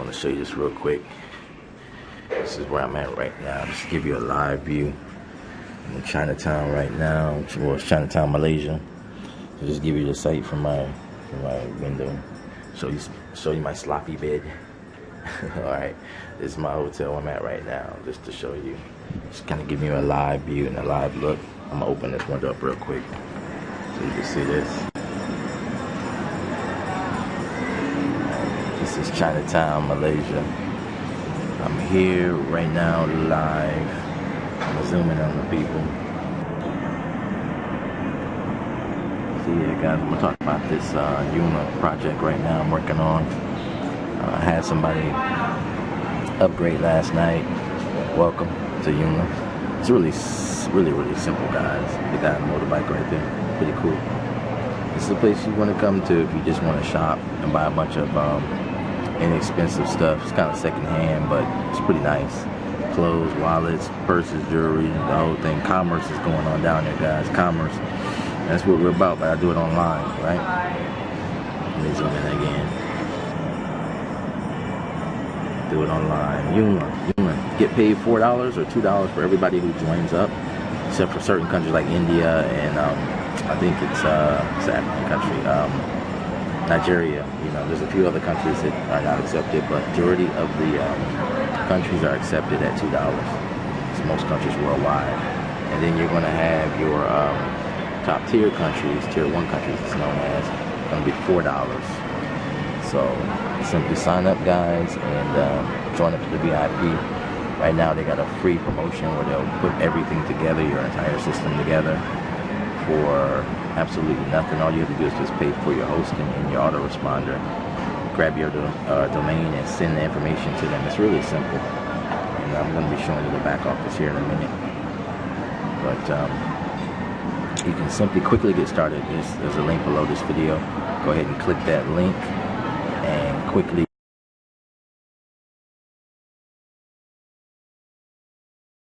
want to show you this real quick. This is where I'm at right now. Just to give you a live view. I'm in Chinatown right now. Well, it's Chinatown, Malaysia. So just give you the sight from my window. Show you my sloppy bed. Alright, this is my hotel I'm at right now, just to show you. Just kind of give you a live view and a live look. I'm gonna open this window up real quick so you can see this. This is Chinatown, Malaysia. I'm here right now live. I'm gonna zoom in on the people. See, guys, I'm gonna talk about this Yuma project right now I'm working on. I had somebody upgrade last night. Welcome to Yuma. It's really simple, guys. The guy on the motorbike right there, pretty cool. This is a place you want to come to if you just want to shop and buy a bunch of inexpensive stuff. It's kind of secondhand, but it's pretty nice. Clothes, wallets, purses, jewelry, the whole thing. Commerce is going on down there, guys. Commerce. That's what we're about, but I do it online, right? Let me zoom in again. Do it online. Yuma. Get paid $4 or $2 for everybody who joins up, except for certain countries like India and I think it's African country, Nigeria. You know, there's a few other countries that are not accepted, but majority of the countries are accepted at $2. It's most countries worldwide. And then you're going to have your top tier countries, tier 1 countries, it's known as, going to be $4. So simply sign up, guys, and join up to the VIP. Right now they got a free promotion where they'll put everything together, your entire system together, for absolutely nothing. All you have to do is just pay for your hosting and your autoresponder. Grab your domain and send the information to them. It's really simple. And I'm going to be showing you the back office here in a minute. But you can simply quickly get started. There's a link below this video. Go ahead and click that link and quickly